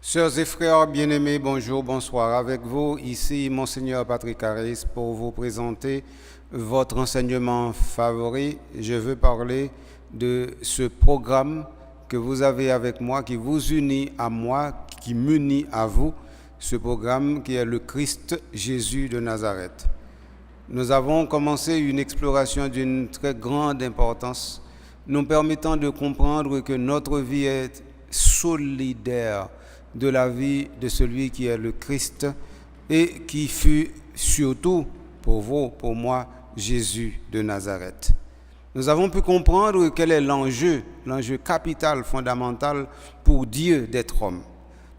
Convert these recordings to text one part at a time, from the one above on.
Sœurs et frères bien-aimés, bonjour, bonsoir. Avec vous, ici Monseigneur Patrick Harris pour vous présenter votre enseignement favori. Je veux parler de ce programme que vous avez avec moi, qui vous unit à moi, qui m'unit à vous, ce programme qui est le Christ Jésus de Nazareth. Nous avons commencé une exploration d'une très grande importance, nous permettant de comprendre que notre vie est solidaire de la vie de celui qui est le Christ et qui fut surtout pour vous, pour moi, Jésus de Nazareth. Nous avons pu comprendre quel est l'enjeu capital, fondamental pour Dieu d'être homme.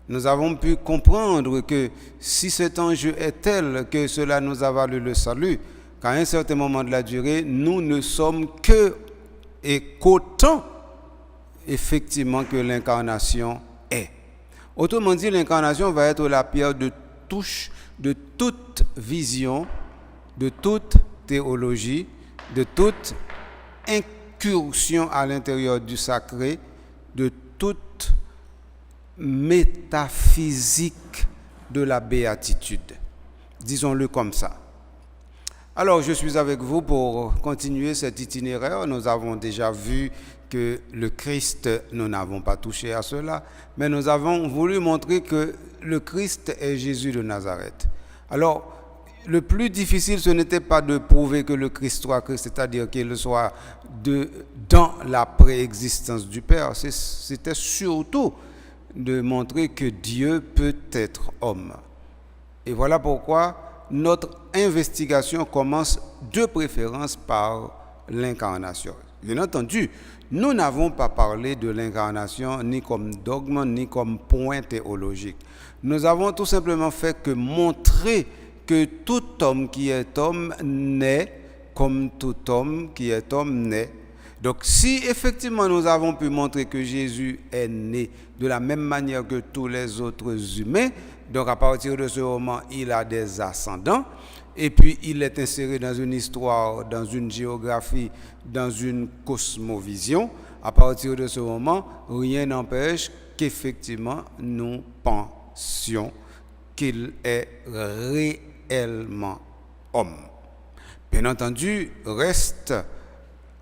Nous avons pu comprendre que si cet enjeu est tel que cela nous a valu le salut, qu'à un certain moment de la durée, nous ne sommes que et qu'autant effectivement que l'incarnation est. Autrement dit, l'incarnation va être la pierre de touche de toute vision, de toute théologie, de toute incursion à l'intérieur du sacré, de toute métaphysique de la béatitude. Disons-le comme ça. Alors, je suis avec vous pour continuer cet itinéraire. Nous avons déjà vu que le Christ, nous n'avons pas touché à cela, mais nous avons voulu montrer que le Christ est Jésus de Nazareth. Alors, le plus difficile, ce n'était pas de prouver que le Christ soit Christ, c'est-à-dire qu'il soit dans la préexistence du Père. C'était surtout de montrer que Dieu peut être homme. Et voilà pourquoi notre investigation commence de préférence par l'incarnation. Bien entendu, nous n'avons pas parlé de l'incarnation ni comme dogme, ni comme point théologique. Nous avons tout simplement fait que montrer que tout homme qui est homme naît comme tout homme qui est homme naît. Donc si effectivement nous avons pu montrer que Jésus est né de la même manière que tous les autres humains, donc à partir de ce moment, il a des ascendants, et puis il est inséré dans une histoire, dans une géographie, dans une cosmovision. À partir de ce moment, rien n'empêche qu'effectivement nous pensions qu'il est réellement homme. Bien entendu, reste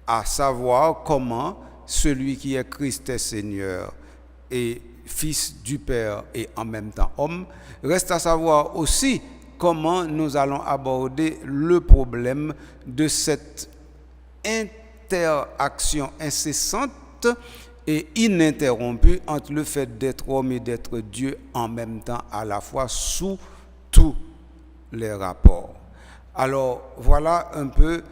à savoir comment celui qui est Christ est Seigneur et Fils du Père et en même temps homme, reste à savoir aussi comment nous allons aborder le problème de cette interaction incessante et ininterrompue entre le fait d'être homme et d'être Dieu en même temps, à la fois sous tous les rapports. Alors voilà un peu,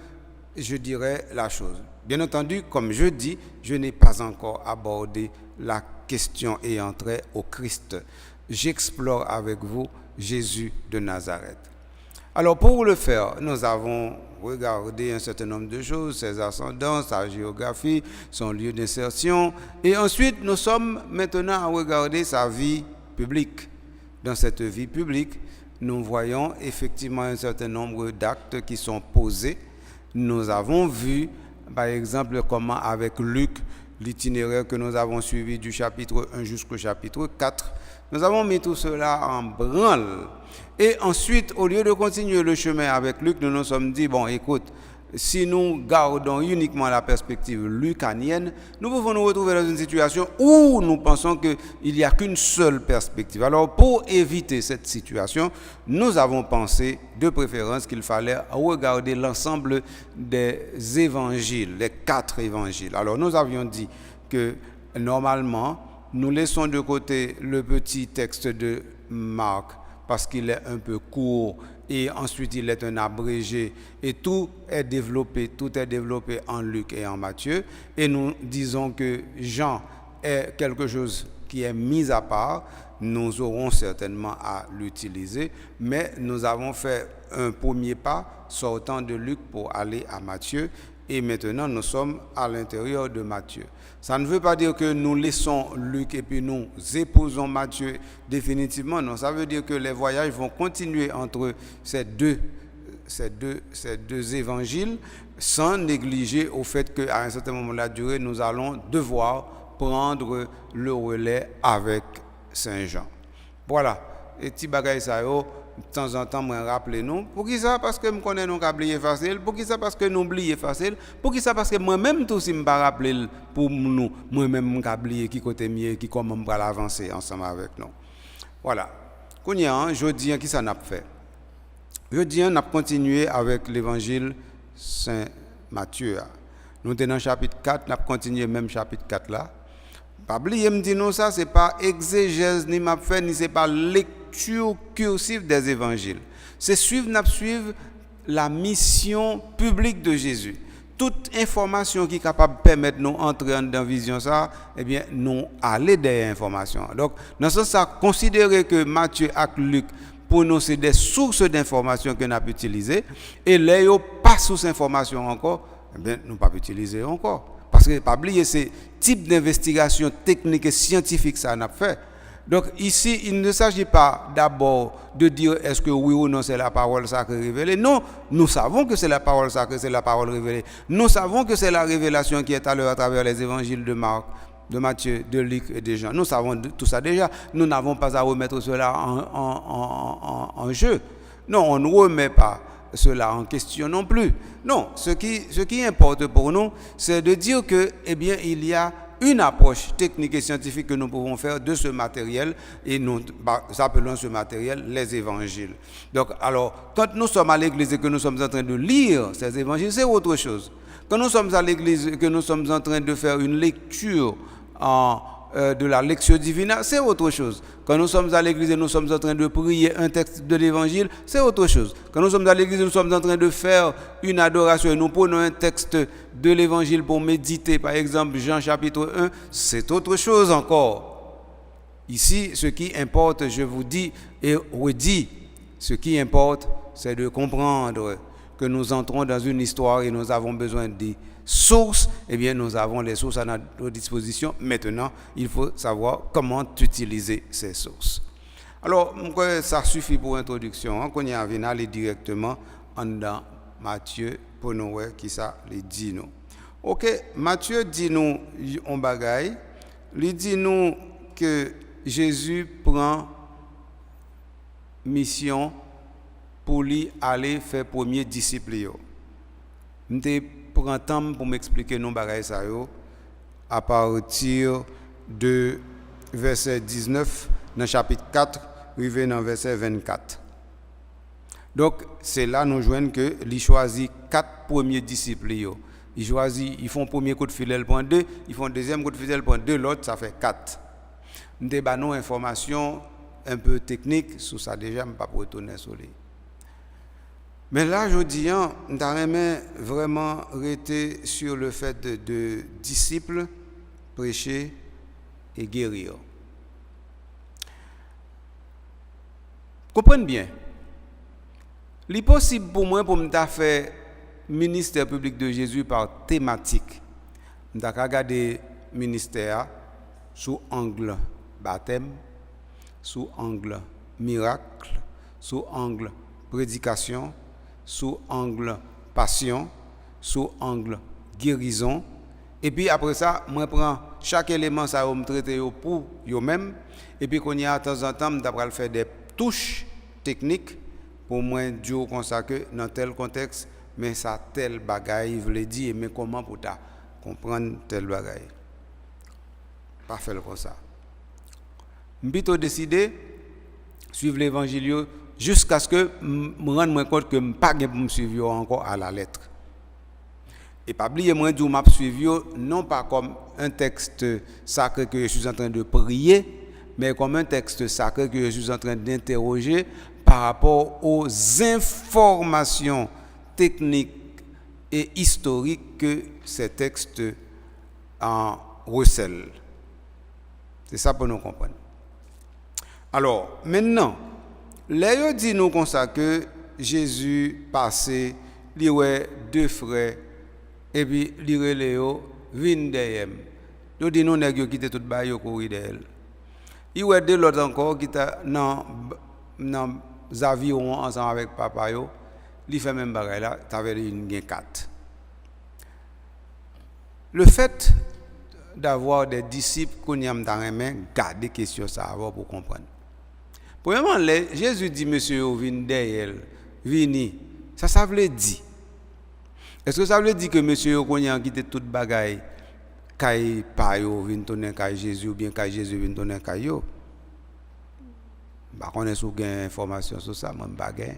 je dirais, la chose. Bien entendu, comme je dis, je n'ai pas encore abordé la question ayant trait au Christ. J'explore avec vous Jésus de Nazareth. Alors pour le faire, nous avons regardé un certain nombre de choses, ses ascendants, sa géographie, son lieu d'insertion, et ensuite nous sommes maintenant à regarder sa vie publique. Dans cette vie publique, nous voyons effectivement un certain nombre d'actes qui sont posés. Nous avons vu, par exemple, comment avec Luc, l'itinéraire que nous avons suivi du chapitre 1 jusqu'au chapitre 4, nous avons mis tout cela en branle. Et ensuite, au lieu de continuer le chemin avec Luc, nous nous sommes dit, bon, écoute, si nous gardons uniquement la perspective lucanienne, nous pouvons nous retrouver dans une situation où nous pensons qu'il n'y a qu'une seule perspective. Alors, pour éviter cette situation, nous avons pensé de préférence qu'il fallait regarder l'ensemble des évangiles, les 4 évangiles. Alors, nous avions dit que normalement, nous laissons de côté le petit texte de Marc parce qu'il est un peu court et ensuite il est un abrégé et tout est développé en Luc et en Matthieu, et nous disons que Jean est quelque chose qui est mis à part. Nous aurons certainement à l'utiliser, mais nous avons fait un premier pas sortant de Luc pour aller à Matthieu, et maintenant nous sommes à l'intérieur de Matthieu. Ça ne veut pas dire que nous laissons Luc et puis nous épousons Matthieu définitivement. Non, ça veut dire que les voyages vont continuer entre ces deux évangiles, sans négliger au fait qu'à un certain moment de la durée, nous allons devoir prendre le relais avec Saint Jean. Voilà, et petit bagay ça yo, de temps en temps, moi rappeler nous. Pour qui ça? Parce que me connais nous oublier facile. Pour qui ça? Parce que nous oublier facile. Pour qui ça? Parce que moi-même tout si me pas rappeler pour nous, moi-même oublier qui côté mieux, qui comment me avancer ensemble avec nous. Voilà. Kounya, jeudi qui ça n'a pas fait? Jeudi on a continué avec l'évangile Saint Matthieu. Nous sommes dans le chapitre 4, nous avons continué même chapitre 4 là. Pas oublier me dire non ça c'est pas exégèse ni m'a fait ni c'est pas lecture cursive des évangiles. C'est suivre la mission publique de Jésus. Toute information qui est capable de permettre nous entrer dans la vision ça, eh bien nous aller des informations. Donc dans ce sens considérer que Matthieu et Luc pour nous c'est des sources d'informations que nous avons utilisées et là yo pas source d'information encore, eh bien nous pas utiliser encore. Parce que pas oublier ces types d'investigation technique et scientifique ça n'a fait. Donc ici, il ne s'agit pas d'abord de dire est-ce que oui ou non c'est la parole sacrée révélée. Non, nous savons que c'est la parole sacrée, c'est la parole révélée. Nous savons que c'est la révélation qui est à l'heure à travers les évangiles de Marc, de Matthieu, de Luc et de Jean. Nous savons tout ça déjà. Nous n'avons pas à remettre cela en jeu. Non, on ne remet pas cela en question non plus. Non, ce qui importe pour nous, c'est de dire que, eh bien, il y a une approche technique et scientifique que nous pouvons faire de ce matériel et nous appelons ce matériel les évangiles. Donc, alors, quand nous sommes à l'église et que nous sommes en train de lire ces évangiles, c'est autre chose. Quand nous sommes à l'église et que nous sommes en train de faire une lecture de la lecture divine, c'est autre chose. Quand nous sommes à l'église et nous sommes en train de prier un texte de l'évangile, c'est autre chose. Quand nous sommes à l'église et nous sommes en train de faire une adoration et nous prenons un texte de l'évangile pour méditer, par exemple Jean chapitre 1, c'est autre chose encore. Ici, ce qui importe, je vous dis et redis, ce qui importe, c'est de comprendre que nous entrons dans une histoire et nous avons besoin des sources, eh bien nous avons les sources à notre disposition. Maintenant, il faut savoir comment utiliser ces sources. Alors, ça suffit pour l'introduction. On y a aller directement dans Matthieu pour nous voir qui ça les dit nous. OK, Matthieu dit nous un bagaille, il dit nous que Jésus prend mission pour lui aller faire premier disciple. Je prends temps pour m'expliquer nos bagailles ça à partir de verset 19 dans chapitre 4, arrivé dans verset 24. Donc c'est là nous joignent que il choisit 4 premiers disciples. Ils font premier coup de fil, ils prennent 2, ils font deuxième coup de fil, ils prennent 2, l'autre ça fait 4. Nous débattons information un peu technique sur ça déjà, je ne vais pas retourner sur lui. Mais là, je dis, nous avons vraiment arrêté sur le fait de disciples, prêcher et guérir. Comprenez bien. Il est possible pour moi pour me faire ministère public de Jésus par thématique. Je vais regarder le ministère sous angle baptême, sous angle miracle, sous angle prédication, sous angle passion, sous angle guérison. Et puis après ça, moi prends chaque élément ça me traiter pour eux-mêmes. Et puis qu'on y a de temps en temps, d'après faire des touches techniques pour moi dire comme ça que dans tel contexte, mais ça tel bagaille veut dire mais comment pour ta comprendre tel bagaille. Pas faire comme ça. M'plutôt décider suivre l'évangile jusqu'à ce que je me rende compte que je ne peux pas me suivre encore à la lettre. Et pas oublier moi de me suivre non pas comme un texte sacré que je suis en train de prier, mais comme un texte sacré que je suis en train d'interroger par rapport aux informations techniques et historiques que ces textes en recèlent. C'est ça pour nous comprendre. Alors, maintenant, là, dit nous comme ça que Jésus passait, il y a 2 frères, et puis il y a Léo, vin derrière. Nous dit nous n'avons quitté tout le bail au courir d'elle. Il y a 2 autres encore qui étaient dans les avions ensemble avec papa, il fait même bagaille là, tu avais une 4. Le fait d'avoir des disciples qu'on y a dans les mains, garder question ça avant pour comprendre. Premièrement, Jésus dit, monsieur, vini derrière, vini. Ça veut dire. Est-ce que ça veut dire que monsieur, qu'on a quitté toute bagaille, kay pa yo vin tourner kay Jésus ou bien kay Jésus vin tourner kay yo? Bah, on est sous gain information sur ça, même pas gain.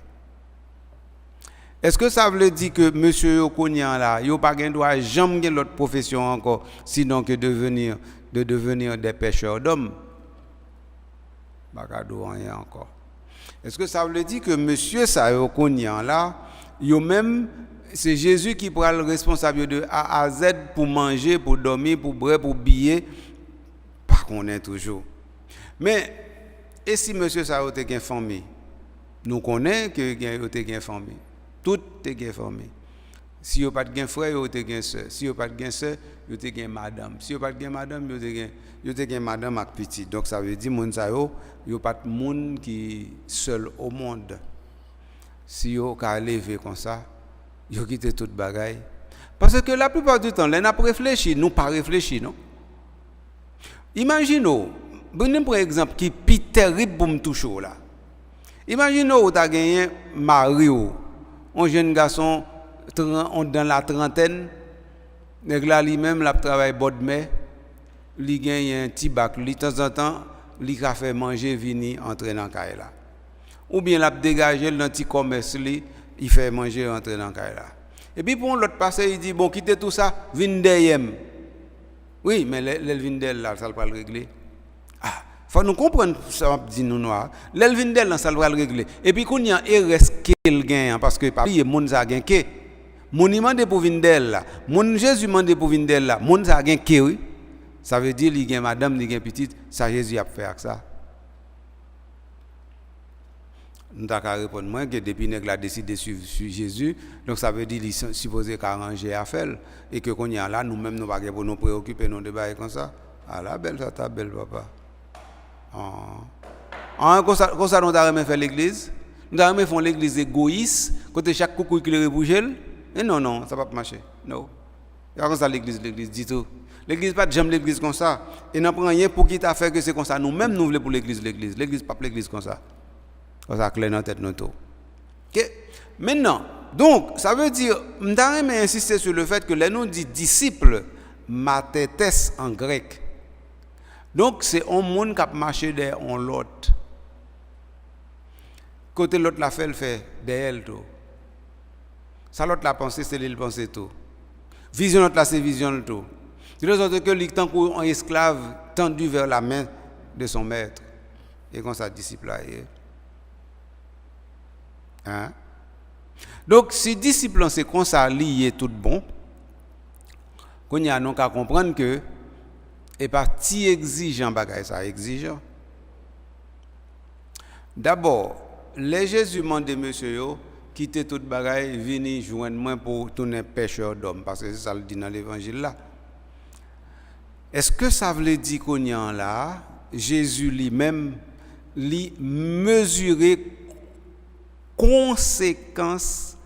Est-ce que ça veut dire que monsieur yo konyan là, yo pas gain droit jamais gain l'autre profession encore, sinon que de devenir des pêcheurs d'hommes? Pas cadeau rien encore. Est-ce que ça veut dire que monsieur ça yo konyan là, yo même c'est Jésus qui prend le responsable de A à Z pour manger, pour dormir, pour boire, pour biller, pas qu'on est toujours. Mais et si monsieur ça a été famille, nous connaissons que il a été famille. Tout est famille. Si vous n'avez pas de frère, vous avez une soeur. Si vous n'avez pas de soeur, vous avez une madame. Si vous n'avez pas de madame, vous avez une madame avec petit. Donc ça veut dire que vous n'avez pas de monde qui est seul au monde. Si vous avez levé comme ça, vous quittez toute bagaille. Parce que la plupart du temps, nous n'avons pas réfléchi, nous pas réfléchi, non? Imaginez, prenez par exemple qui est plus terrible pour me toucher là. Imaginez vous avez gagné Mario, un jeune garçon dans la trentaine, là lui-même il travaille bord de mer, il gagne un petit bac, de temps en temps, il a fait manger, venir entrer dans la là. Ou bien il a dégagé dans petit commerce, il fait manger, entrer dans la là. Et puis pour l'autre passé, il dit bon quittez tout ça, vin derrière. Oui, mais le vin derrière là, ça va le régler. Ah, faut nous comprendre ça dit nous noir. Le vin derrière ça va le régler. Et puis qu'on y a reste qu'il gagne parce que papi moun ça gagne que. Mon demande pour vin derrière là. Mon Jésus demande pour vin derrière là. Moun ça gagne que oui. Ça veut dire il gagne madame, il gagne petite, ça Jésus a fait avec ça. Nous avons répondu moi que depuis que nous avons décidé de suivre Jésus, donc ça veut dire qu'il est supposé qu'arranger à faire et que quand on est là, nous-mêmes nous ne pouvons pas nous préoccuper de nos débats comme ça. Ah la belle, ça ta belle papa. Comme ça nous avons fait l'église. Nous avons fait l'église égoïste, côté chaque coucou qui le rebouche. Et non, ça ne va pas marcher. Non. Il y a comme ça l'église dit tout. L'église pas jamais l'église comme ça. Et n'a pas rien pour qui t'a fait que c'est comme ça. Nous-mêmes nous voulons pour l'église. L'église pas l'église comme ça. Ça clair dans tête notre. OK. Maintenant, donc ça veut dire m'dame insister sur le fait que les noms dit disciples mathetes en grec. Donc c'est un monde qui a marché derrière l'autre. Côté l'autre la fait le fait derrière tout. Ça l'autre la pensée c'est lui penser tout. Vision l'autre là c'est vision tout. De l'autre sorte que il tant qu'un esclave tendu vers la main de son maître et comme ça disciple là. Hein? Donc, si discipline c'est comme ça lié tout bon, qu'on y a donc à comprendre que et parti exigeant bagay ça exigeant. D'abord, les Jésus demandé monsieur yo quitter toute bagay venir joindre moi pour tourner pêcheur d'hommes parce que c'est ça le dit dans l'évangile là. Est-ce que ça veut dire qu'on y a là Jésus lui-même lui mesurer conséquence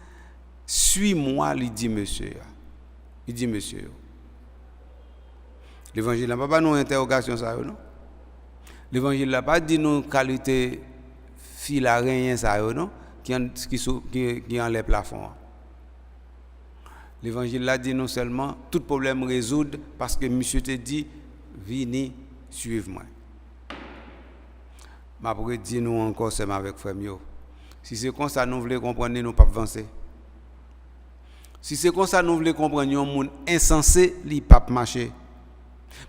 suis-moi il dit monsieur. L'évangile n'a pas nous interrogation ça non. L'évangile n'a pas dit nous qualité filarien ça non qui enlève plafond. L'évangile l'a dit non seulement tout problème résoudre parce que monsieur te dit venez suivre-moi. Ma pourrait dire nous encore c'est avec frère Mio. Si c'est comme ça nous voulons comprendre nous pas avancer. Si c'est comme ça nous voulons comprendre un monde insensé, li pas marcher.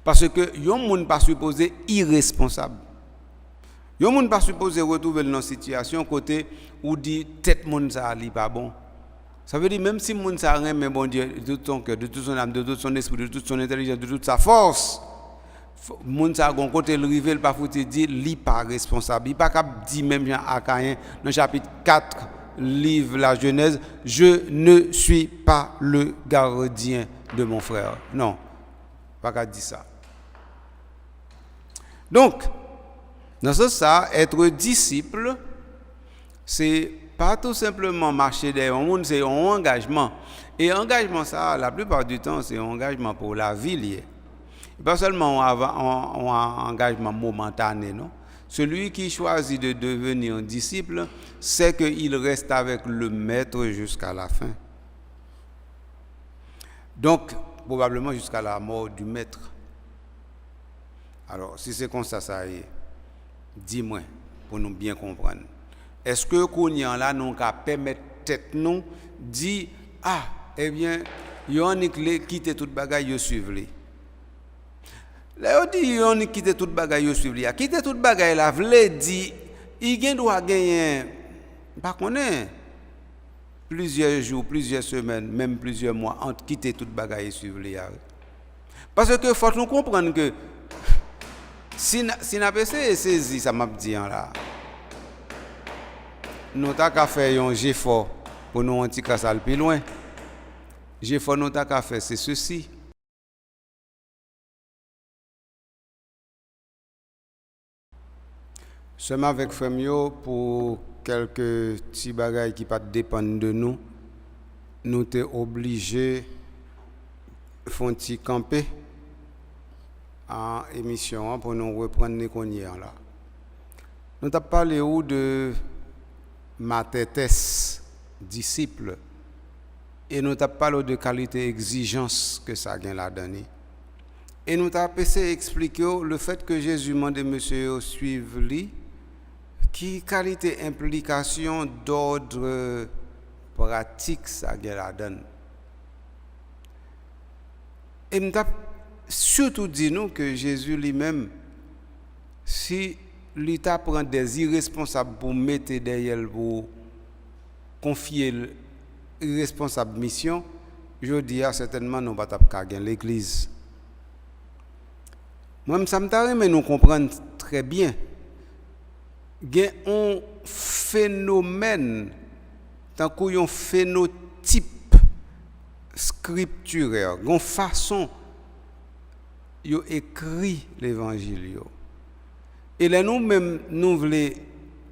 Parce que un monde pas supposé irresponsable. Un monde pas supposé retrouver dans situation côté où dit tête monde ça li pas bon. Ça veut dire même si monde ça rien mais bon Dieu de tout son cœur, de toute son âme, de tout son esprit, de toute son intelligence, de toute sa force. Moun sa gon côté le rivel pas fouti dit li pas responsable il pas cap dit même Jean Acaïen dans chapitre 4 livre la Genèse je ne suis pas le gardien de mon frère non pas cap dit ça donc dans ce ça être disciple c'est pas tout simplement marcher derrière un monde c'est un engagement et engagement ça la plupart du temps c'est un engagement pour la vie liée. Pas seulement un engagement momentané, non? Celui qui choisit de devenir disciple, c'est qu'il reste avec le maître jusqu'à la fin. Donc, probablement jusqu'à la mort du maître. Alors, si c'est comme ça, ça y est, dis-moi, pour nous bien comprendre. Est-ce que qu'on y en là, nous qu'à permettre tête nous, dit, ah, eh bien, yon quitte toute bagaille, yo suivre li. Là, on dit, yon quitte toute bagaille, yo suivre li. Quitte toute bagaille, la vle dit, il doit gagner, pas connaît, plusieurs jours, plusieurs semaines, même plusieurs mois, entre quitter toute bagaille et suivre li. Parce que faut nous comprendre que, si n'a pas saisi, ça m'a dit là, nous avons fait un effort pour nous en tirer ça plus loin. L'effort nous avons fait, c'est ceci. Seulement avec Femio, pour quelques petits bagages qui ne dépendent de nous, nous sommes obligés de faire un petit camper en émission pour nous reprendre les connières là. Nous avons parlé de Matétès, disciple, et nous avons parlé de qualité exigence que ça a la donné. Et nous avons essayé d'expliquer le fait que Jésus demande à monsieur suivre lui, qui qualité implication d'ordre pratique ça a la donne. Et nous avons surtout dit nous que Jésus lui-même, si l'État prend des irresponsables pour mettre derrière pour confier l'irresponsable mission, je dis certainement nous pas gagner l'église. Moi ça me tarde mais nous comprendre très bien. Il y a un phénomène tant qu'un phénotype scripturaire, une façon yo écrit l'évangile yo. Et là nous-mêmes nous voulons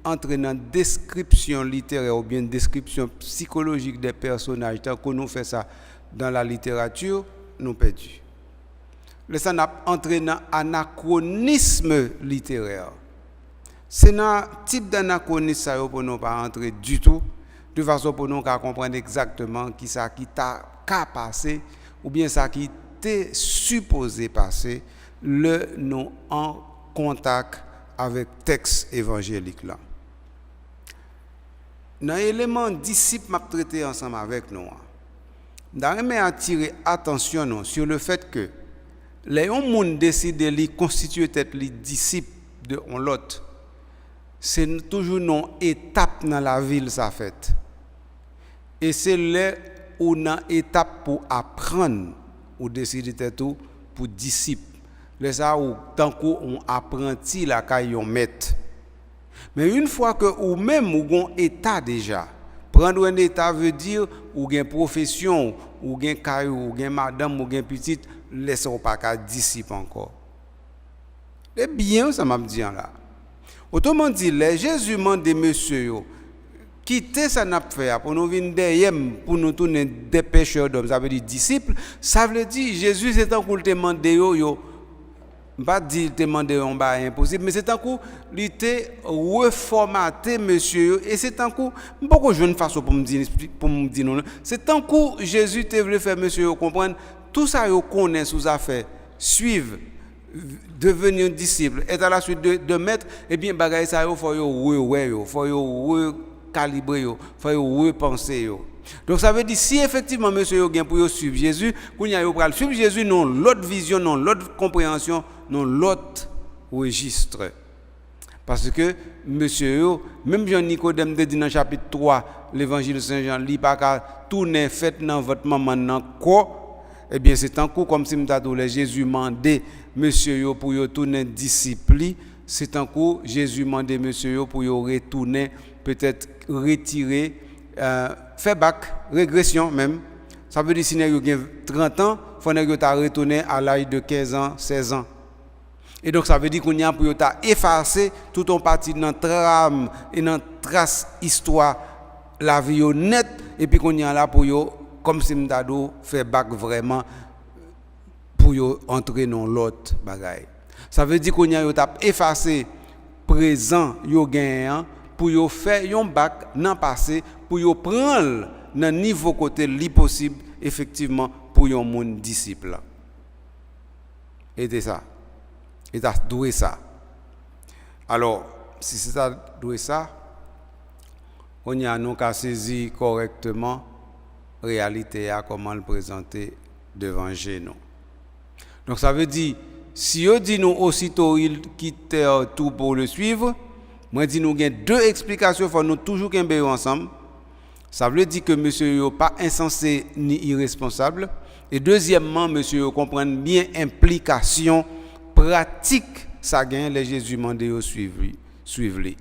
entrer dans description littéraire ou bien description psychologique des personnages tant que nous fait ça dans la littérature, nous perdus. Là ça n'a entré dans anachronisme littéraire. C'est un type d'anachronisme ça pour nous pas entrer du tout de façon pour nous comprendre exactement qui ça qui t'a passé ou bien ça qui t'est supposé passer le nous en contact avec texte évangélique là. Dans l'élément disciple m'a traité ensemble avec nous. J'aimerais attirer attention nous sur le fait que les gens décident de constituer tête les disciples de l'autre. C'est toujours une étape dans la ville ça fait. Et c'est là où une étape pour apprendre ou décider tout pour disciple. C'est ça où tant qu'on apprenti la caillon maître. Mais une fois que ou même ou gon état déjà, prendre un état veut dire ou gain profession, ou gain caillou, ou gain madame, ou gain petite, laissez pas qu'à disciple encore. C'est bien ça m'a dit là. Autrement dit, les Jésus demande des monsieur quitter ça n'a fait pour nous venir derrière pour nous tourner des pécheurs d'hommes, ça veut dire disciples, ça veut dire Jésus c'est tant qu'on te demande yo pas dire te demander on ba impossible mais c'est tant coup il était reformaté monsieur et c'est tant coup beaucoup jeune façon pour me dire non c'est tant coup Jésus te voulait faire monsieur comprendre tout ça yo connaît sous affaire suivre devenir disciple et à la suite de mettre et bien bagaille ça yo faut yo faut yo calibrer yo faut yo repenser yo. Donc ça veut dire si effectivement monsieur yo gain pour yo suivre Jésus kounya yo pral suivre Jésus non l'autre vision non l'autre compréhension non l'autre registre parce que monsieur yo même Jean Nicodème dit dans chapitre 3 l'évangile de Saint Jean li pas ka tourner fait dans votre maman nan quoi eh bien c'est en coup comme si m'ta les Jésus mandé monsieur yo pour yo tourner disciple c'est en coup Jésus mandé monsieur yo pour yo retourner peut-être retirer faire bac régression même ça veut dire si vous avez 30 ans faut que vous retourner à l'âge de 15 ans 16 ans et donc ça veut dire qu'on y a pour effacer tout en partie dans trame et dans trace histoire la vie nette et puis qu'on y a là pour yo comme si m'dado faire bac vraiment pour yo entrer dans l'autre bagaille ça veut dire qu'on y a effacer présent yo gagnant pour yo faire un bac dans passé pour yo prendre dans niveau côté li possible effectivement pour un monde disciple. Et c'est ça. Et ça doué ça. Alors, si c'est ça doué ça, on y a nous qu'à saisir correctement réalité à comment le présenter devant nous. Donc ça veut dire si on dit nous aussitôt il quitte tout pour le suivre, moi dis nous gain deux explications faut nous toujours camper ensemble. Ça veut dire que monsieur yo pas insensé ni irresponsable et deuxièmement monsieur yo comprendre bien implication pratique ça gagne les Jésus mandé au suivre lui.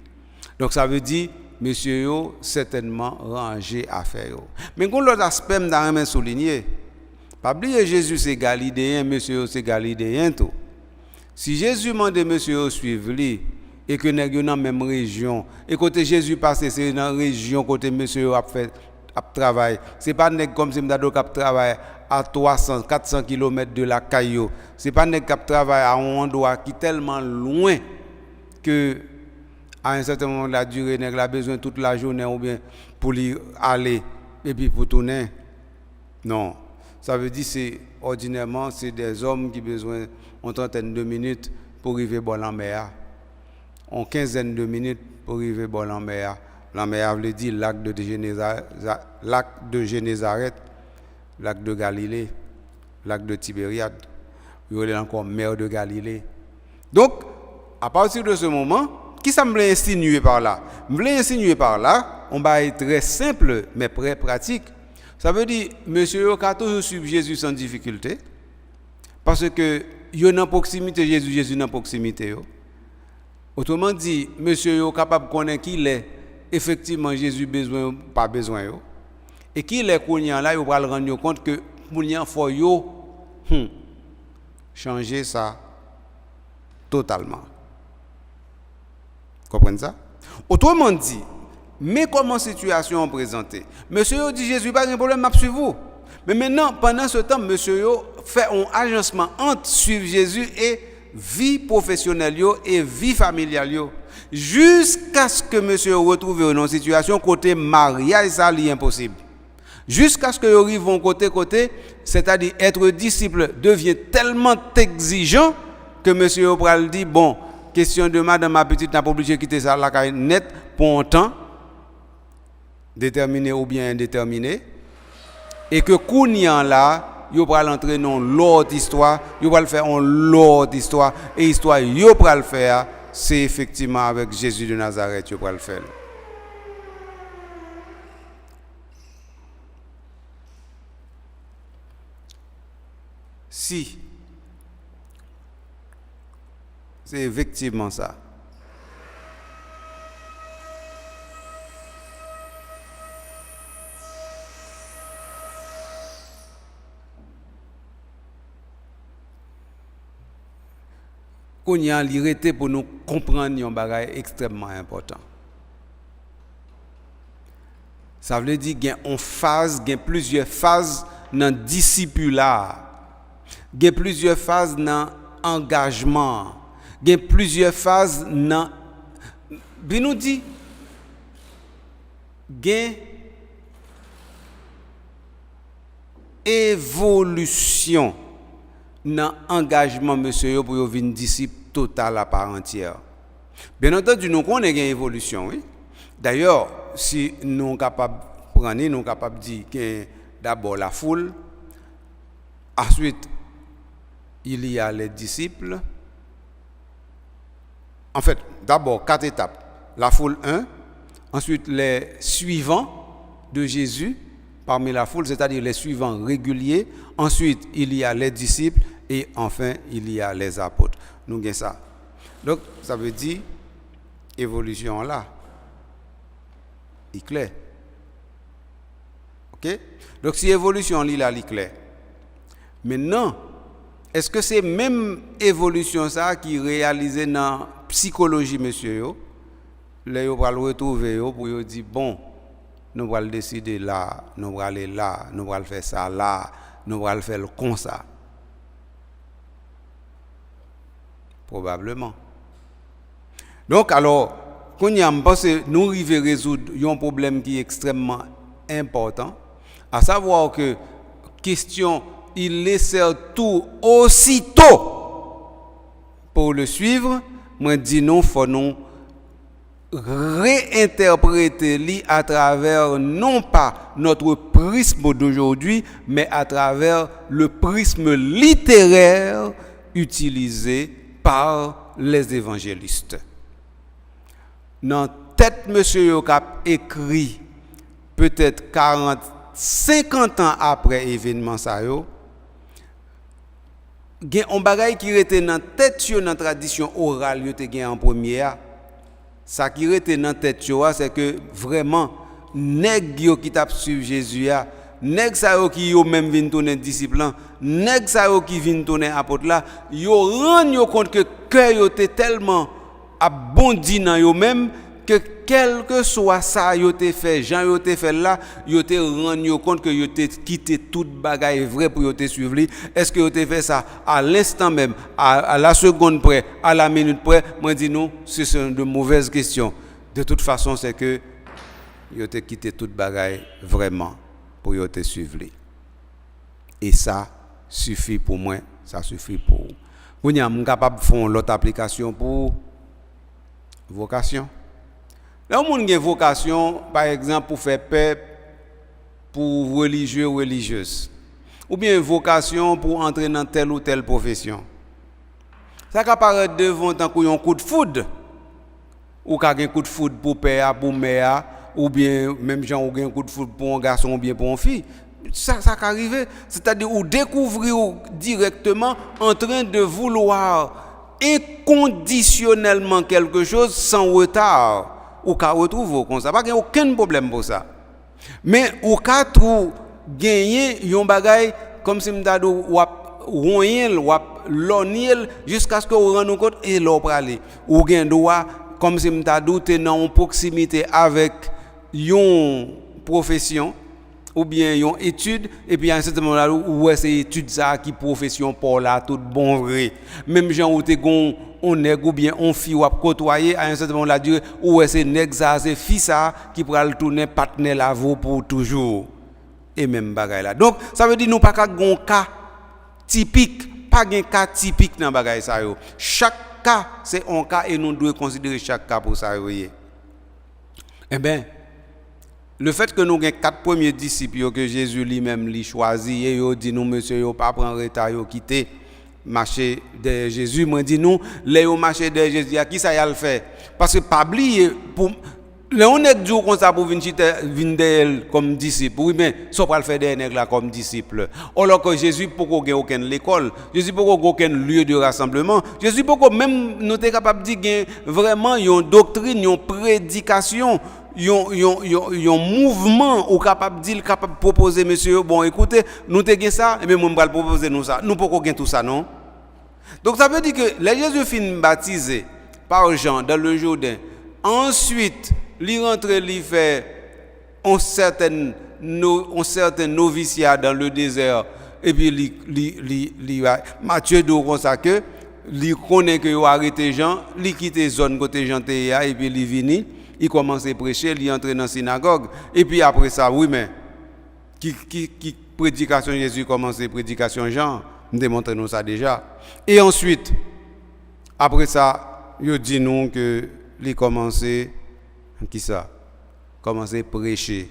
Donc ça veut dire monsieur yo certainement rangé affaire. Mais qu'on l'autre aspect m'da souligner. Pas oublier Jésus c'est Galiléen, monsieur c'est Galiléen tout. Si Jésus mande monsieur suivre lui et que nèg yo dans même région et côté Jésus passe c'est dans région côté monsieur a fait a travail, c'est pas nèg comme si m'dado k'ap travail à 300 400 km de la Caillou. C'est pas nèg k'ap travail à un endroit qui tellement loin que à un certain moment de la durée nèg a besoin toute la journée ou bien pour y aller et puis pour tourner. Non. Ça veut dire c'est ordinairement c'est des hommes qui ont besoin une trentaine de minutes pour arriver à la mer. En quinzaine de minutes pour arriver à la mer. La mer veut dire lac de Génézareth, lac de Galilée, lac de Tibériade. Il y a encore mer de Galilée. Donc, à partir de ce moment, qui ça me voulait insinuer par là? Me voulait insinuer par là, on va être très simple mais très pratique. Ça veut dire, monsieur yo ka toujours suivre Jésus sans difficulté. Parce que yo dans proximité Jésus dans proximité yo. Autrement dit, monsieur yo capable connaître qui il est effectivement Jésus besoin pas besoin yo. Et qui est connait là, yo va le rendre compte que pour y faut yo changer ça totalement. Comprenez ça? Autrement dit, mais comment situation présentée? Monsieur dit Jésus pas de problème, m'a suivre vous. Mais maintenant pendant ce temps monsieur fait un agencement entre suivre Jésus et vie professionnelle et vie familiale jusqu'à ce que monsieur retrouve dans une situation côté mariage ça li impossible. Jusqu'à ce que yo arrive côté, c'est-à-dire être disciple devient tellement exigeant que monsieur pral dit bon, question de madame ma petite n'a pas obligé quitter ça la net pour un temps déterminé ou bien indéterminé et que kounyan là yo pral entrer dans l'autre histoire, yo pral faire en l'autre histoire et histoire yo pral faire c'est effectivement avec Jésus de Nazareth yo pral faire. Si c'est effectivement ça. Qu'on y a l'irrité pour nous comprendre un bagage extrêmement important. Ça veut dire qu'il y a une phase, il y a plusieurs phases dans le discipulat. Il y a plusieurs phases dans l'engagement. Il y a plusieurs phases dans... Bien nous dit, il y a évolution dans l'engagement, monsieur, pour devenir disciple total à part entière. Bien entendu, nous connaissons une évolution. Oui? D'ailleurs, si nous sommes capables de prendre, nous sommes capables de dire que d'abord la foule, ensuite, il y a les disciples. En fait, d'abord, 4 étapes. La foule 1, ensuite les suivants de Jésus parmi la foule, c'est-à-dire les suivants réguliers. Ensuite, il y a les disciples et enfin, il y a les apôtres. Nous avons ça. Donc, ça veut dire, évolution là, il est clair. Ok? Donc, si évolution là, il est clair. Maintenant, est-ce que c'est même évolution ça qui est réalisée dans la psychologie, monsieur? Là, vous allez le retrouver pour vous dire, bon, nous allons décider là, nous allons aller là, nous allons faire ça là, nous allons faire comme ça. Probablement. Donc, alors, quand je pense que nous arrivons à résoudre un problème qui est extrêmement important, à savoir que question, il laisse tout aussitôt pour le suivre, moi dis nous, faut nous réinterpréter li à travers non pas notre prisme d'aujourd'hui, mais à travers le prisme littéraire utilisé par les évangélistes. Dans tête monsieur yo k'ap écrit peut-être 40, 50 ans après événement ça yo, gen on bagay qui était dans tête yo dans tradition orale yo te gen en première. Ça qui était dans tête yo c'est que vraiment nèg yo qui t'a suivre Jésus a, nèg ça yo qui yo même vinn tourner disciple, nèg ça yo qui vinn tourner apôtre là, yo rend yo compte que cœur yo était tellement abondi dans yo même que quel que soit ça yo te fait Jean yo te fait là yo te rend yo compte que yo te quitté toute bagaille vrai pour yo te suivre lui. Est-ce que yo te fait ça à l'instant même, à la seconde près, à la minute près? Moi dis non, ce sont de mauvaises questions. De toute façon c'est que yo te quitté toute bagaille vraiment pour yo te suivre lui. Et ça suffit pour moi, ça suffit pour vous. Vous êtes capable de faire l'autre application pour vocation. Là, on a une vocation, par exemple, pour faire paix pour religieux ou religieuses. Ou bien une vocation pour entrer dans telle ou telle profession. Ça peut apparaître devant tant qu'on a un coup de foudre. Ou qu'on a un coup de foudre pour père, pour mère, ou bien même gens ou un coup de foudre pour un garçon ou bien pour une fille. Ça peut arriver. C'est-à-dire ou découvrir directement en train de vouloir inconditionnellement quelque chose sans retard. Ou ka retrouver comme ça, pas aucun problème pour ça. Mais ou ka trou gagner yon bagay comme si m'ta do wap royel wap loniel jusqu'à ce que vous rende compte et l'on praler. Ou gen droit comme si m'ta do te dans proximité avec yon profession ou bien yon étude et puis à un certain moment là où c'est étude ça qui profession pour là tout bon vrai. Même gens ou te gon on nèg ou bien on fille ou côtoyer à un certain moment la durée ou c'est nèg ça c'est fille ça qui pral tourner partenaire la vous pour toujours et même bagaille là. Donc ça veut dire nous pas gon cas typique, pas un cas typique dans bagaille ça yo. Chaque cas c'est un cas et nous devons considérer chaque cas pour ça yo. Eh ben le fait que nous avons 4 premiers disciples que Jésus lui-même lui choisi et il dit nous monsieur yo pas prendre retard yo quitter marcher derrière Jésus, moi dit nous les yo marcher derrière Jésus qui ça y a le faire parce que pas oublier pour les on est dur comme ça pour venir derrière comme disciple oui mais ça pas le faire derrière là comme disciple alors que Jésus pourquoi gagne aucune école, Jésus pourquoi aucun lieu de rassemblement, Jésus pourquoi même nous t'es capable de dire vraiment une doctrine, une prédication, yon mouvement ou capable dire capable proposer monsieur bon écoutez nous te gain ça et même on va proposer nous ça nous pourquoi gain tout ça non. Donc ça veut dire que les Jésus fin baptisé par Jean dans le Jourdain ensuite li rentre li fait un certain noviciat dans le désert et puis li Matthieu dit comme ça que li connaît que yo arrêté Jean li quitter zone côté Jean te et puis li vini il commence à prêcher, il entre dans la synagogue. Et puis après ça, oui, mais qui prédication Jésus commence, prédication Jean, nous démontrons ça déjà. Et ensuite, après ça, il dit nous que il commence qui ça? Commence à prêcher.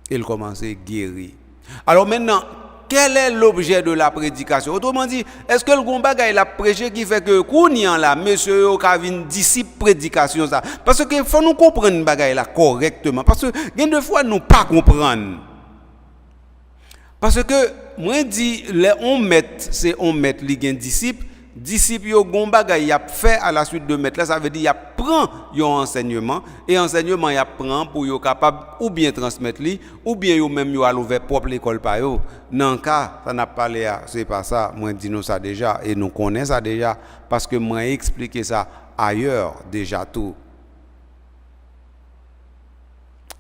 Il commence à guérir. Alors maintenant, quel est l'objet de la prédication? Autrement dit, est-ce que le gombaga il a prêché qui fait que kounian là monsieur yo ka vinn disciple prédication ça parce que faut nous comprendre bagay là correctement parce que gen de fois nous pas comprendre. Parce que moi dit les on met c'est on met li gen disciple yo gombaga y a fait à la suite de mettre là ça veut dire y a prend yo enseignement et enseignement y a prend pour yo capable ou bien transmettre li ou bien yo même yo a ouvert propre l'école pa yo. Dans cas ça n'a pas parlé c'est pas ça moi dis nous ça déjà et nous connaissons ça déjà parce que moi expliqué ça ailleurs déjà tout.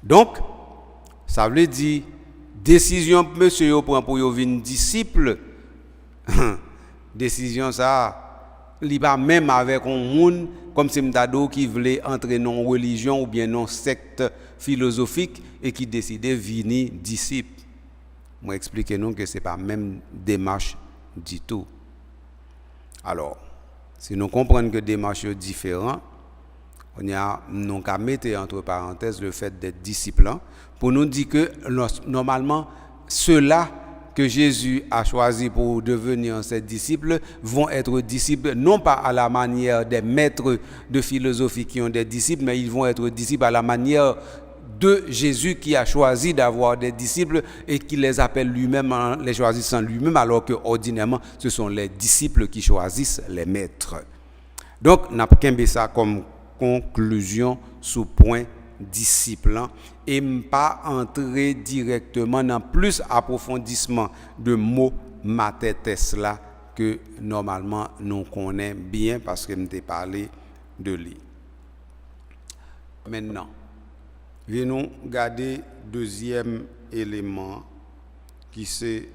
Donc ça veut dire décision monsieur yo prend pour yo vinn disciple décision ça li pas même avec un monde comme si m'tado qui voulait entrer dans une religion ou bien dans une secte philosophique et qui décidait venir disciple. Moi expliquer nous que c'est pas même démarche du tout. Alors, si nous comprenons que démarche est différente, on a non qu'à mettre entre parenthèses le fait d'être disciple pour nous dire que normalement ceux-là que Jésus a choisi pour devenir ses disciples vont être disciples non pas à la manière des maîtres de philosophie qui ont des disciples, mais ils vont être disciples à la manière de Jésus qui a choisi d'avoir des disciples et qui les appelle lui-même en les choisissant lui-même, alors que ordinairement ce sont les disciples qui choisissent les maîtres. Donc n'a pas ça comme conclusion sous point disciple et pas entrer directement dans plus approfondissement de mots mathetes là que normalement nous connaissons bien parce que m'ai parlé de lui. Maintenant, venons garder deuxième élément qui c'est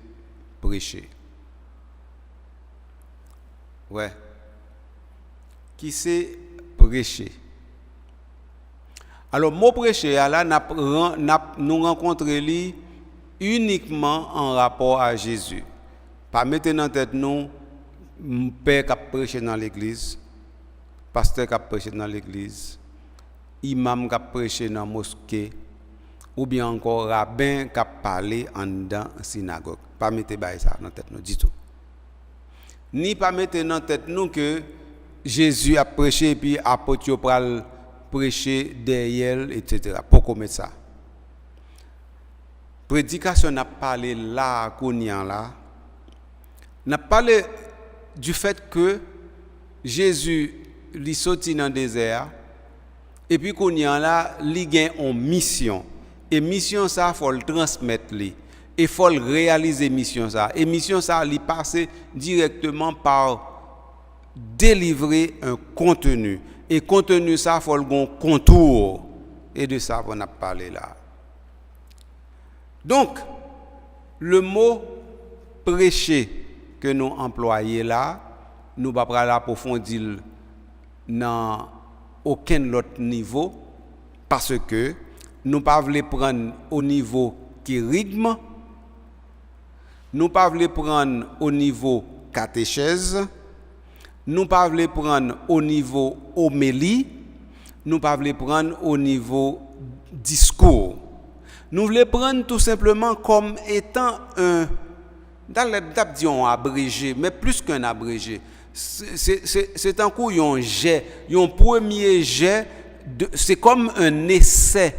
prêcher. Ouais. Qui c'est prêcher. Alors, mot prêcher, là, nous rencontrons lui uniquement en rapport à Jésus. Pas mettre dans tête nous, père qui a prêché dans l'église, pasteur qui a prêché dans l'église, imam qui a prêché dans la mosquée, ou bien encore rabbin qui a parlé en dans la synagogue. Pas mettre ça dans tête nous du tout. Ni pas mettre dans tête nous que Jésus a prêché et puis apôtre pral prêcher derrière, etc. Pourquoi mettre ça? Prédication n'a parlé là, qu'on là, n'a parlé du fait que Jésus lui sorti dans le désert et puis qu'on y a là, il gagne en mission. Et mission ça faut le transmettre li. Et faut le réaliser mission ça. Et mission ça il passe directement par délivrer un contenu. Et contenu ça faut le contour. Et de ça on a parlé là. Donc le mot prêcher que nous employons là, nous ne pouvons pas l'approfondir dans aucun autre niveau parce que nous ne pouvons pas prendre au niveau kérigme, nous ne pouvons pas prendre au niveau catéchèse, nous ne pouvons pas prendre au niveau homélie, nous ne pouvons pas prendre au niveau discours. Nous voulons prendre tout simplement comme étant un, dans l'étape disons abrégé, mais plus qu'un abrégé. C'est un coup un jet, un premier jet, c'est comme un essai.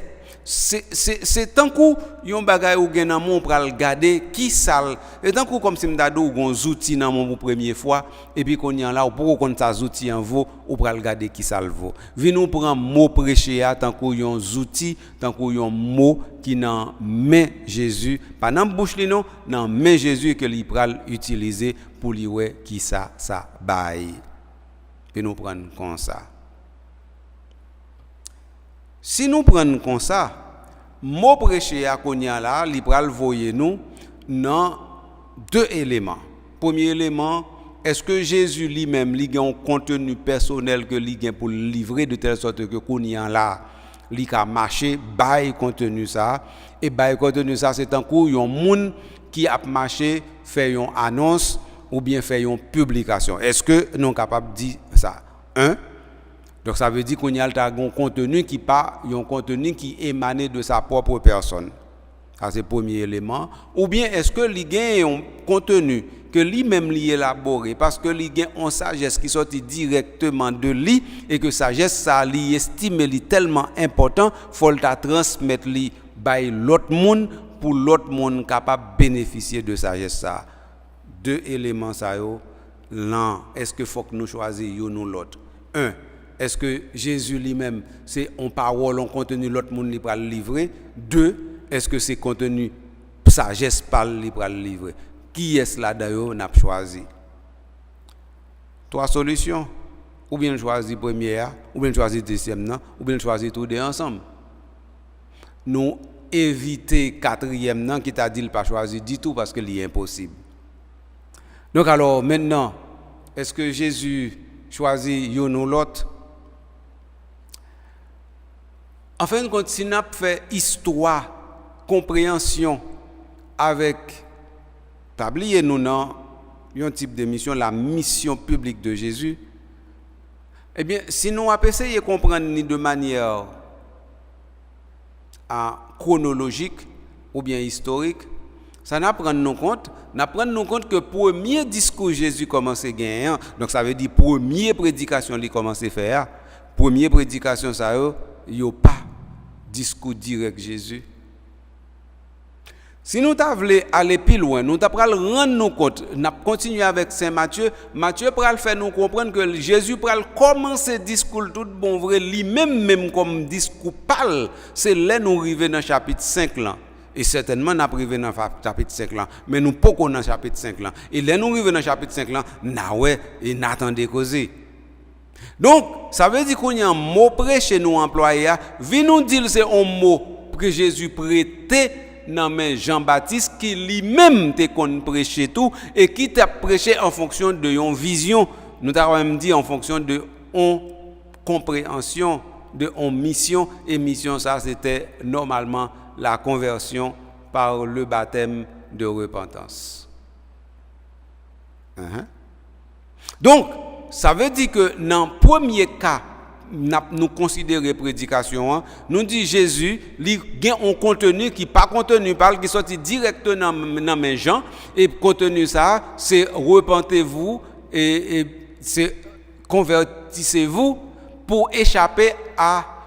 C'est un coup yon bagay ou gen nan mon pral regarder qui sale. C'est un coup comme si m'dado ou gon outil nan mon pour première fois et puis qu'on y en là ou pour qu'on ça outil en vaut ou pral regarder qui sale vaut. Vi nous prend mot prêcher à tant coup yon outil, tant coup yon mot qui nan main Jésus, pas dans bouche li non, dans main Jésus que li pral utiliser pour li wè qui ça bail. Puis nous prendre comme ça. Si nous prenons comme ça, mot prêcher à Konya là, il pral voyer nous dans deux éléments. Premier élément, est-ce que Jésus lui-même il a un contenu personnel que il a pour livrer de telle sorte que Konya là, il a marché bail contenu ça et bail contenu ça c'est un coup un monde qui a marché fait une annonce ou bien fait une publication. Est-ce que nous sommes capables de dire ça? Donc ça veut dire qu'on y a un contenu qui pas un contenu qui émane de sa propre personne. Ça c'est le premier élément. Ou bien est-ce que il y a un contenu que lui-même lui élaboré parce que il y a une sagesse qui sortit directement de lui et que sagesse ça lui estime tellement important, faut le transmettre lui by l'autre monde pour l'autre monde capable bénéficier de sagesse ça. Deux éléments ça yo. Là, est-ce que faut que nous choisissions nous l'autre? Est-ce que Jésus lui-même, c'est en parole, en contenu, l'autre monde qui va le livrer? 2, est-ce que c'est contenu, sagesse parle, qui va le livrer? Qui est-ce là d'ailleurs n'a choisi? 3 solutions. Ou bien choisir première, ou bien choisir deuxième, ou bien choisir tous deux ensemble. Nous éviter quatrième, qui t'a dit qu'il pas choisi du tout parce que c'est impossible. Donc alors maintenant, est-ce que Jésus choisi yon ou l'autre. En fin de compte, si nous avons fait histoire, compréhension avec, tablier nous dans un type de mission, la mission publique de Jésus, eh bien, si nous avons essayé de comprendre de manière chronologique ou bien historique, ça nous prend compte que le premier discours Jésus commence à gagner. Donc ça veut dire première prédication il commence à faire. Première prédication ça y a pas discours direct Jésus. Si nous voulons aller plus loin, nous allons rendre nous compte, nous continuer avec Saint Matthieu. Matthieu va faire nous comprendre que Jésus va commencer le discours tout bon vrai, lui-même comme discours parle. C'est là nous arrivons dans le chapitre 5 là. Et certainement, nous arrivons dans le chapitre 5 là. Mais nous ne pouvons pas dans le chapitre 5 là. Et là nous arrivons dans le chapitre 5 là, nous attendons causer. Donc, ça veut dire qu'il y a un mot prêché nous employé. Vi nous dire c'est un mot que Jésus prêtait dans main Jean-Baptiste qui lui-même te kon prêcher tout et qui t'a prêché en fonction de une vision. Nous avons même dit en fonction de une compréhension, de une mission. Et mission ça c'était normalement la conversion par le baptême de repentance. Donc, ça veut dire que dans le premier cas, nous considérons prédication, nous dit Jésus, il y a un contenu qui n'est pas contenu, qui sorti directement dans mes gens, et contenu ça, c'est repentez-vous et c'est convertissez-vous pour échapper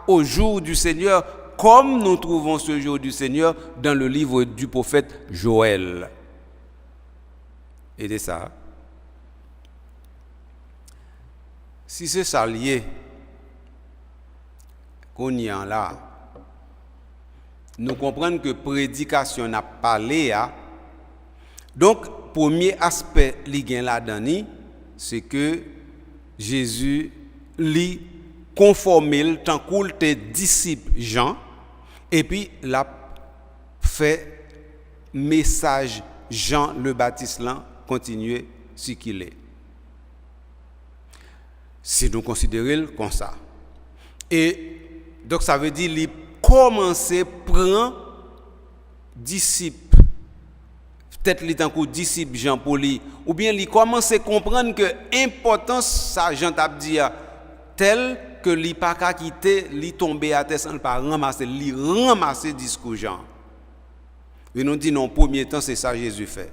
au jour du Seigneur, comme nous trouvons ce jour du Seigneur dans le livre du prophète Joël. Et c'est ça. Si c'est ça lié, qu'on y en là, nous comprenons que prédication n'a pas parlé. Donc, premier aspect li gen là-dedans, c'est que Jésus li conformé tant qu'il était disciple Jean, et puis l'a fait message Jean le Baptiste là continuer ce qu'il est. Si nous considérons comme ça. Et donc ça veut dire qu'il commencer à prendre disciple, peut-être qu'il est encore disciple Jean-Paul, ou bien il commence à comprendre que l'importance, ça Jean t'a dit, tel que il pas qu'à quitter, il tomber à terre sans pas ramasser discours Jean. Et nous dit non, premier temps c'est ça Jésus fait.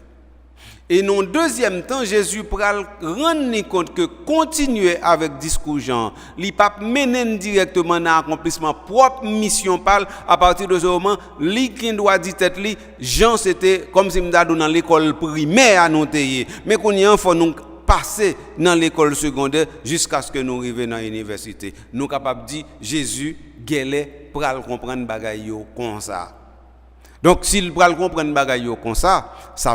Et non deuxième temps, Jésus pral rendre compte que continuer avec discours Jean, li pas mener directement dans l'accomplissement propre mission parle à partir de ce moment, li qui doit dire tête li, Jean c'était comme si m'da dans l'école primaire à noter, mais qu'on y a faut nous passer dans l'école secondaire jusqu'à ce que nous arrivions dans l'université. Nous capable dire Jésus gelé pral comprendre bagaille yo comme ça. Donc, s'il pral comprendre bagaille comme ça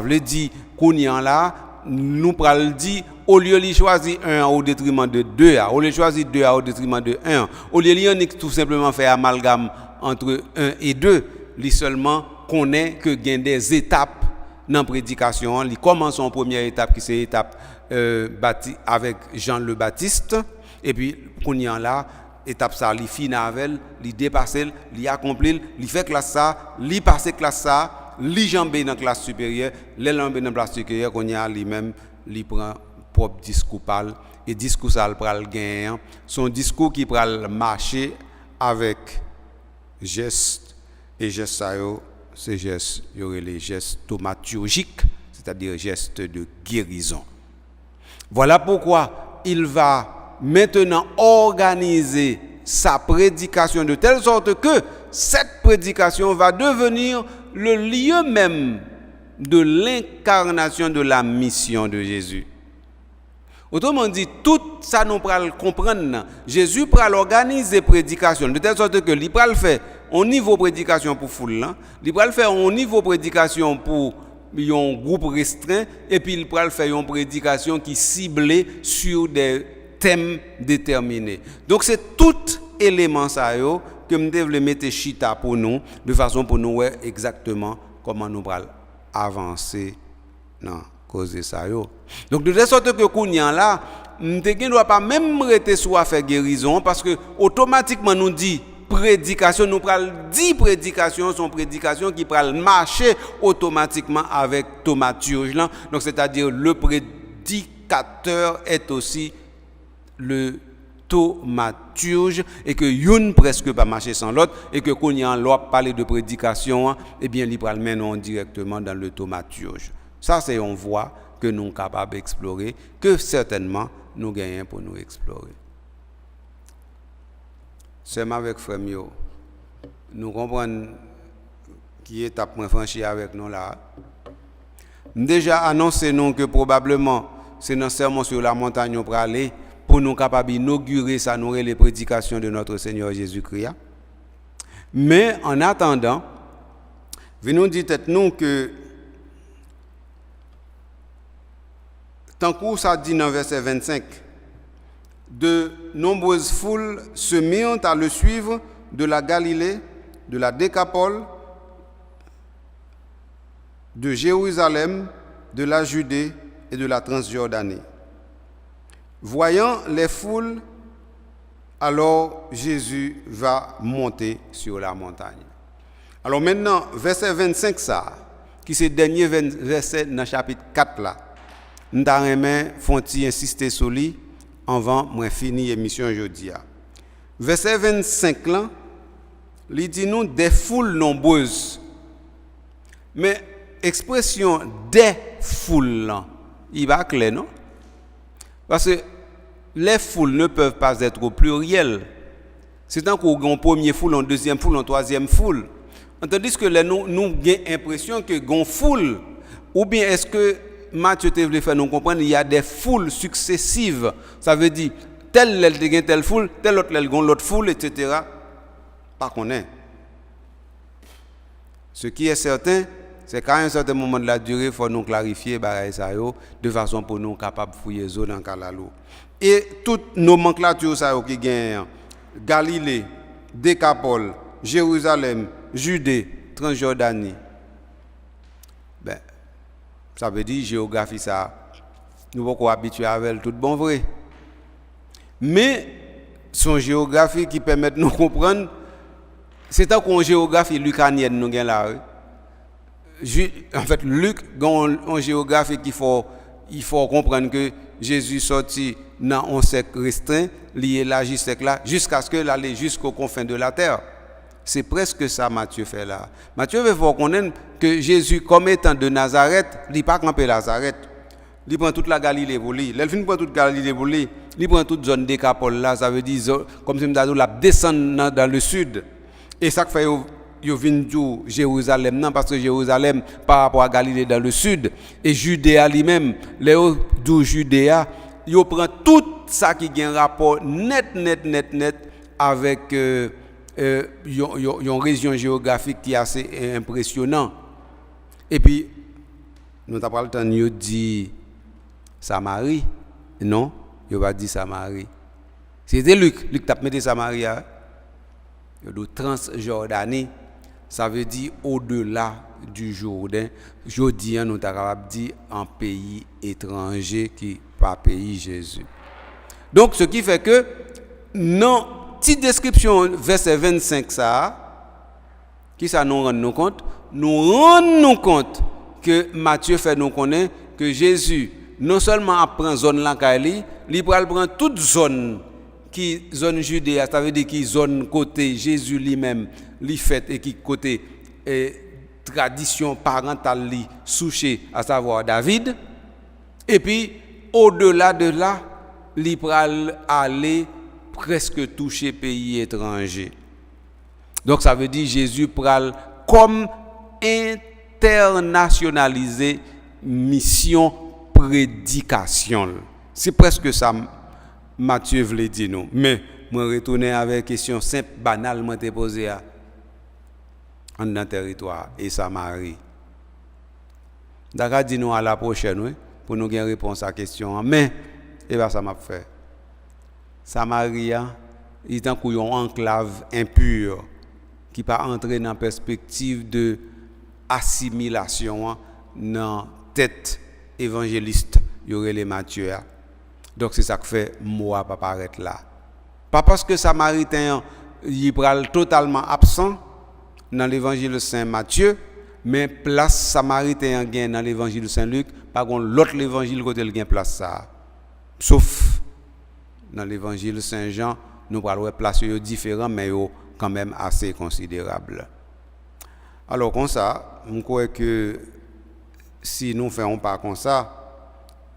veut dire qu'on y en là, nous pral dire, au lieu de choisir un au détriment de deux, au lieu de choisir deux au détriment de un, au lieu de tout simplement faire amalgame entre un et deux, lui seulement connaît que gain des étapes dans la prédication. Il commence en première étape qui c'est l'étape avec Jean le Baptiste, et puis qu'on y en là, étape ça, li fin avec, li dépasser, li accomplir, li fait classe ça, li passer classe ça, li jambé dans classe supérieure, les jambé dans classe supérieure qu'on y a lui-même, li prend propre discours parle et discours ça pral gagner, son discours qui pral marcher avec gestes et gestes ça yo, ces gestes, il y aurait les gestes thaumaturgiques, c'est-à-dire gestes de guérison. Voilà pourquoi il va maintenant organiser sa prédication de telle sorte que cette prédication va devenir le lieu même de l'incarnation de la mission de Jésus. Autrement dit, tout ça nous pral comprendre. Jésus pral organiser prédication de telle sorte que il pral faire au niveau prédication pour foule là, il pral faire au niveau prédication pour un groupe restreint et puis il pral faire une prédication qui ciblée sur des thème déterminé. Donc c'est tout élément ça yo que me devons mettre chita pour nous de façon pour nous voir exactement comment nous allons avancer dans cause ça yo. Donc de telle sorte que Kounyan là, nous ne doit pas même rester sur affaire guérison parce que automatiquement nous dit prédication, nous pral 10 prédications sont prédications qui pral marcher automatiquement avec thaumaturge là. Donc c'est-à-dire le prédicateur est aussi le thaumaturge et que yon presque pas marcher sans l'autre et que quand il y a l'autre parler de prédication, eh bien il pral mener directement dans le thaumaturge. Ça c'est une voie que nous sommes capables d'explorer, que certainement nous gagnons pour nous explorer. C'est avec frère Mio. Nous comprenons qui est à franchi avec nous là. Déjà annoncé nous que probablement c'est dans le sermon sur la montagne nous pour aller pour nous capables d'inaugurer ça nous les prédications de notre Seigneur Jésus-Christ. Mais en attendant, venons dire nous que tant que ça dit dans verset 25, de nombreuses foules se mirent à le suivre de la Galilée, de la Décapole, de Jérusalem, de la Judée et de la Transjordanie. Voyant les foules, alors Jésus va monter sur la montagne. Alors maintenant, verset 25 ça, qui c'est le dernier verset dans le chapitre 4 là, nous allons insister sur lui avant de finir l'émission aujourd'hui. Verset 25 là, il dit nous des foules nombreuses. Mais expression des foules là, il va clair non? Parce que les foules ne peuvent pas être au pluriel. C'est tant qu'on a une première foule, une deuxième foule, une troisième foule. Tandis que nous avons l'impression que une foule, ou bien est-ce que Matthieu te voulait faire nous comprendre, il y a des foules successives. Ça veut dire, telle foule, telle autre l'autre foule, etc. Pas qu'on est. Ce qui est certain, c'est qu'à un certain moment de la durée, il faut nous clarifier ça de façon pour nous capables de fouiller zone en Kalalou. Et toutes nos nomenclatures qui gagnent Galilée, Décapole, Jérusalem, Judée, Transjordanie. Ben, ça veut dire géographie ça. Nous ne pouvons pas habituer avec elle tout bon vrai. Mais son géographie qui permet de nous comprendre, c'est un qu'on géographie lucanienne nous gagne là. En fait, Luc en géographie il faut comprendre que Jésus sorti dans un cercle restreint, lié là jusqu'à ce que l'aller jusqu'aux confins de la terre. C'est presque ça Matthieu fait là. Matthieu veut voir connaître que Jésus comme étant de Nazareth, il n'est pas campé Nazareth. Il prend toute la Galilée pour lui. Il prend toute la Galilée pour lui. Il prend toute zone Décapole là, ça veut dire comme si nous la descendre dans le sud. Et ça fait yo vinn du Jérusalem non parce que Jérusalem par rapport à Galilée dans le sud et Judée lui-même les du Judée yo prend tout ça qui a un rapport net avec une région géographique qui est assez impressionnant. Et puis nous t'avons pas le temps de dire Samarie non yo va dire Samarie c'était Luc t'a mis Samarie de Transjordanie. Ça veut dire au-delà du Jourdain. Jodi, nous sommes capables de dire un pays étranger qui n'est pas pays Jésus. Donc, ce qui fait que, dans petite description, verset 25, ça, qui ça nous rend compte? Nous rendons compte que Matthieu fait nous connaître que Jésus, non seulement apprend zone là, il prend toute zone qui zone Judée, ça veut dire qui zone côté Jésus lui-même, li fait et qui côté tradition parentale li souché, à savoir David. Et puis au-delà de là, li pral aller presque toucher pays étrangers. Donc ça veut dire Jésus pral comme internationaliser mission prédication. C'est presque ça Matthieu voulait dire nous. Mais moi retourner avec question simple banalement te posée en dans territoire et Samarie. D'accord, dis-nous à la prochaine oui, pour nous gagner réponse à la question. Mais et bien ça m'a fait. Samarie il est en une enclave impure qui pas entrer dans perspective de assimilation dans tête évangéliste y aurait les Matthieu. Donc c'est ça que fait moi pas paraître là. Pas parce que Samaritain il pral totalement absent dans l'évangile de Saint Matthieu, mais place Samaritain gain dans l'évangile de Saint Luc, par contre l'autre l'évangile côté le gain place ça. Sauf dans l'évangile de Saint Jean, nous parlons place différent mais quand même assez considérable. Alors comme ça, je crois que si nous ne faisons pas comme ça,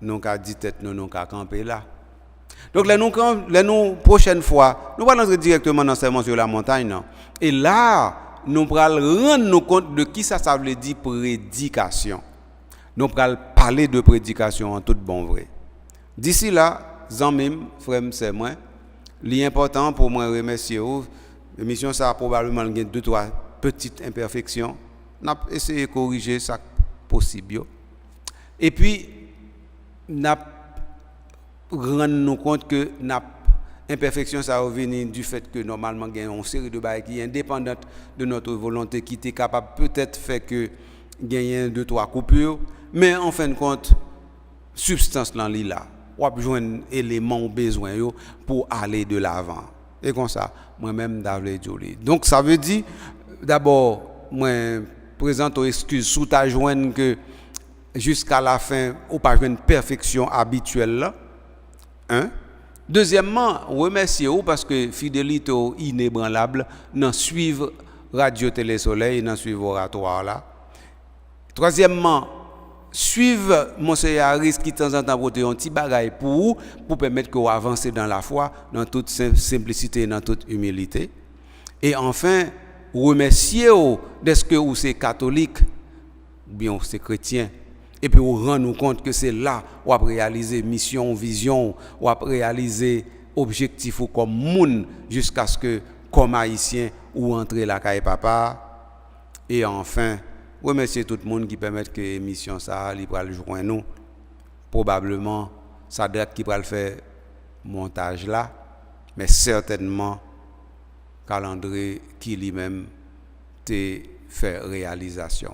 nous avons dit tête nous avons camper là. Donc nous prochaine fois, nous allons entrer directement dans sermon sur la montagne non? Et là, nous allons rendre nous compte de qui ça veut dire prédication. Nous allons parler de prédication en tout bon vrai. D'ici là, zanmim, frère, c'est moi. L'important pour moi remercier vous. L'émission ça a probablement 2-3 petites imperfections. On a essayé de corriger ça possible. Et puis n'a rendre nous compte que l'imperfection ça vient du fait que normalement il y a une série de bails qui est indépendante de notre volonté qui est capable peut-être faire que gagner 2-3 coupures mais en fin de compte substance là ou a besoin éléments ou besoin pour aller de l'avant et comme ça moi-même David Jolie. Donc ça veut dire d'abord moi présente aux excuses sous ta joindre que jusqu'à la fin ou pas une perfection habituelle là. Deuxièmement, remercier vous parce que fidélité inébranlable dans suivre Radio Télé Soleil, dans suivre oratoire là. Troisièmement, suivre Monseigneur Harris qui de temps en temps porte un petit bagage pour permettre que vous avancez dans la foi, dans toute simplicité, dans toute humilité. Et enfin, remercier vous d'être que vous êtes catholique ou bien vous êtes chrétien. Et puis, on rend nous compte que c'est là où on réaliser mission, vision, où on réaliser objectif ou comme monde jusqu'à ce que, comme haïtien, ou entrer la caille papa. Et enfin, remercier tout le monde qui permet que l'émission ça, il va le joindre nous. Probablement, ça doit qui va le faire montage là, mais certainement, calendrier qui lui-même te fait réalisation.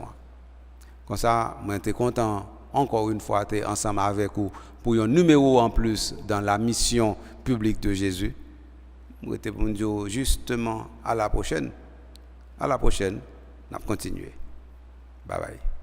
Comme ça, moi, je suis content, encore une fois, d'être ensemble avec vous pour un numéro en plus dans la mission publique de Jésus. Je suis pour dire justement à la prochaine. À la prochaine, on va continuer. Bye bye.